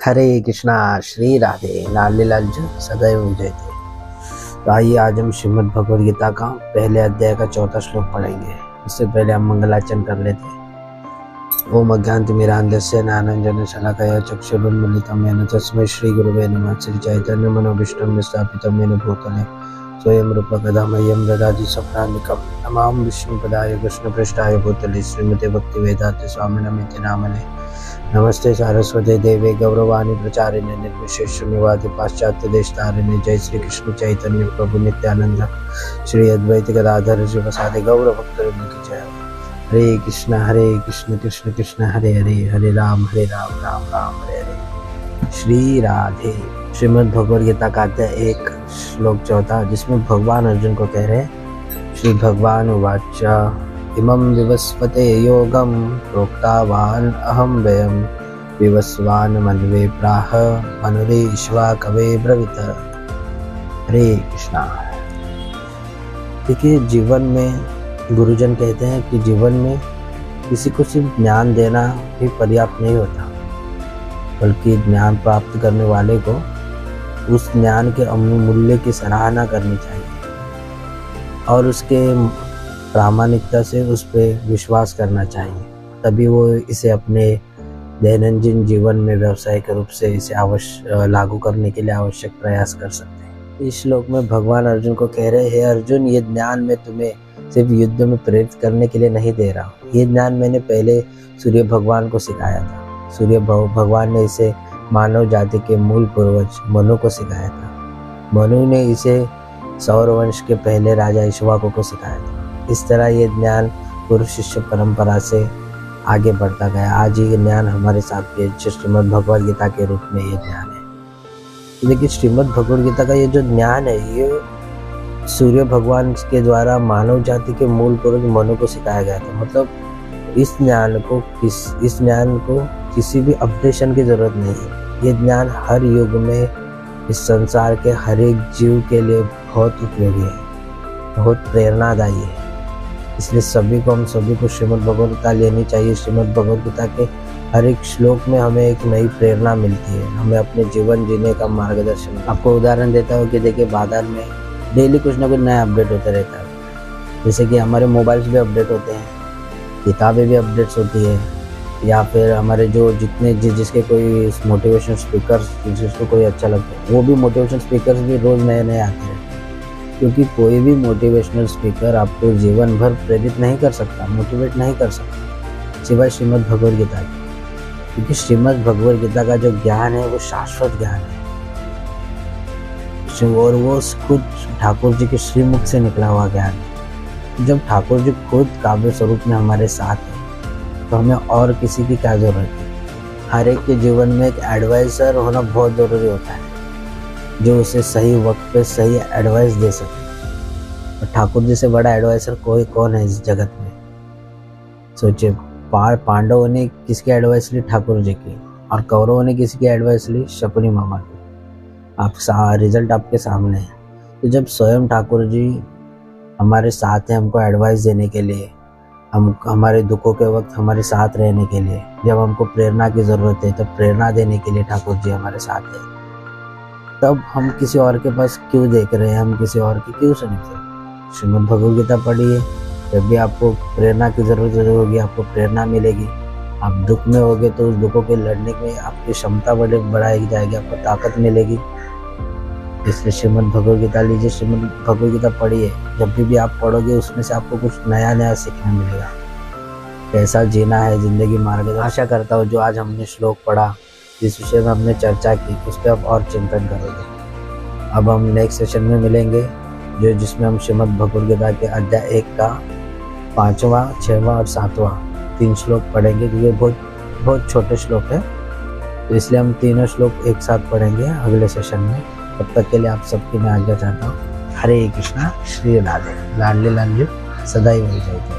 हरे कृष्णा श्री राधे लाल लाल सदैव विजय थे। तो आइए आज हम श्रीमद् भगवद गीता का पहले अध्याय का 4था श्लोक पढ़ेंगे। उससे पहले हम मंगलाचरण कर लेते हैं। ओम अज्ञानतिमिरान्धस्य ज्ञानाञ्जनं शलाकया चक्षुरुन्मीलितं येन तस्मै श्री गुरुवे नमः। श्री चैतन्य मनोभीष्टं स्थापितं येन भूतले स्वयं रूपः कदा मह्यं ददाति स्वपदान्तिकं। नमामि विष्णुपदाय कृष्णपृष्ठाय भूतले श्रीमते भक्तिवेदान्त स्वामिनामिति नामने। नमस्ते सारस्वते देवे गौरवाणी प्रचारिणे निर्विशेष शून्यवादी पाश्चात्य देशतारिणे। जय श्री कृष्ण चैतन्य प्रभु नित्यानंद श्री अद्वैत गदाधर शिवसादि गौर भक्तवृंद की जय। हरे कृष्ण कृष्ण कृष्ण हरे हरे, हरे राम राम राम हरे हरे। श्री राधे। श्रीमद् भगवद गीता का अध्याय 1 श्लोक 4, जिसमें भगवान अर्जुन को कह रहे हैं। श्री भगवान उवाच इमं विवस्वते योगं प्रोक्तावान् अहं व्ययं विवस्वान् मन्वे प्राह मनुरीश्वा कवे ब्रवीत। हरे कृष्णा। देखिए, जीवन में गुरुजन कहते हैं कि जीवन में किसी को सिर्फ ज्ञान देना भी पर्याप्त नहीं होता, बल्कि ज्ञान प्राप्त करने वाले को उस ज्ञान के अमूल्य की सराहना करनी चाहिए और उसके प्रामाणिकता से उस पर विश्वास करना चाहिए। तभी वो इसे अपने दैनंदिन जीवन में व्यावसायिक रूप से इसे लागू करने के लिए आवश्यक प्रयास कर सकते हैं। इस श्लोक में भगवान अर्जुन को कह रहे हैं, अर्जुन, ये ज्ञान मैं तुम्हें सिर्फ युद्ध में प्रेरित करने के लिए नहीं दे रहा हूँ। ये ज्ञान मैंने पहले सूर्य भगवान को सिखाया था। सूर्य भगवान ने इसे मानव जाति के मूल पूर्वज मनु को सिखाया था। मनु ने इसे सौरवंश के पहले राजा इक्ष्वाकु को सिखाया था। इस तरह ये ज्ञान गुरु शिष्य परंपरा से आगे बढ़ता गया। आज ये ज्ञान हमारे साथ के श्रीमद् भगवद गीता के रूप में ये ज्ञान है। तो देखिए, श्रीमद् भगवद गीता का ये जो ज्ञान है, ये सूर्य भगवान के द्वारा मानव जाति के मूल पूर्वज मनु को सिखाया गया था। मतलब इस ज्ञान को किसी भी अपडेशन की जरूरत नहीं है। ये ज्ञान हर युग में इस संसार के हर एक जीव के लिए बहुत उपयोगी है, बहुत प्रेरणादायी है। इसलिए हम सभी को श्रीमद् भगवद गीता लेनी चाहिए। श्रीमद् भगवद गीता के हर एक श्लोक में हमें एक नई प्रेरणा मिलती है, हमें अपने जीवन जीने का मार्गदर्शन। आपको उदाहरण देता हूँ कि देखिए, बाजार में डेली कुछ ना कुछ नया अपडेट होता रहता है। जैसे कि हमारे मोबाइल्स भी अपडेट होते हैं, किताबें भी अपडेट्स होती है, या फिर हमारे जो जिसके कोई मोटिवेशनल स्पीकर जिसको कोई अच्छा लगता है, वो भी मोटिवेशनल स्पीकर्स भी रोज़ नए नए आते हैं। क्योंकि कोई भी मोटिवेशनल स्पीकर आपको जीवन भर प्रेरित नहीं कर सकता, मोटिवेट नहीं कर सकता, सिवाय श्रीमद् भगवद गीता के। क्योंकि श्रीमद् भगवद गीता का जो ज्ञान है वो शाश्वत ज्ञान है और वो खुद ठाकुर जी के श्रीमुख से निकला हुआ ज्ञान है। जब ठाकुर जी खुद काव्य स्वरूप में हमारे साथ है तो हमें और किसी की क्या जरूरत है। हर एक के जीवन में एक एडवाइज़र होना बहुत ज़रूरी होता है, जो उसे सही वक्त पे सही एडवाइस दे सके। और ठाकुर जी से बड़ा एडवाइज़र कोई कौन है इस जगत में। सोचिए, पांडवों ने किसकी एडवाइस ली? ठाकुर जी की। और कौरवों ने किसकी एडवाइस ली? शकुनी मामा की। रिजल्ट आपके सामने है। तो जब स्वयं ठाकुर जी हमारे साथ हैं, हमको एडवाइस देने के लिए, हमारे दुखों के वक्त हमारे साथ रहने के लिए, जब हमको प्रेरणा की ज़रूरत है तब प्रेरणा देने के लिए ठाकुर जी हमारे साथ हैं, तब हम किसी और के पास क्यों देख रहे हैं? हम किसी और की क्यों सुनेंगे? श्रीमद् भगवद गीता पढ़िए। जब भी आपको प्रेरणा की ज़रूरत होगी, आपको प्रेरणा मिलेगी। आप दुख में होगे तो उस दुखों के लड़ने में आपकी क्षमता बढ़ाई जाएगी, आपको ताकत मिलेगी। इसलिए श्रीमद् भगवद गीता लीजिए, श्रीमद् भगवद गीता पढ़िए। जब भी आप पढ़ोगे उसमें से आपको कुछ नया सीखने मिलेगा, कैसा जीना है जिंदगी मार्ग। आशा करता हूँ जो आज हमने श्लोक पढ़ा, जिस विषय में हमने चर्चा की, उस पर आप और चिंतन करोगे। अब हम नेक्स्ट सेशन में मिलेंगे, जिसमें हम श्रीमद् भगवद गीता के अध्याय 1 का 5वां, 6वां और 7वां 3 श्लोक पढ़ेंगे। क्योंकि बहुत छोटे श्लोक है, तो इसलिए हम तीनों श्लोक एक साथ पढ़ेंगे अगले सेशन में। तब तक के लिए आप सबकी मैं आज्ञा चाहता हूँ। हरे कृष्णा श्री राधे लाल लाल सदैव विजय।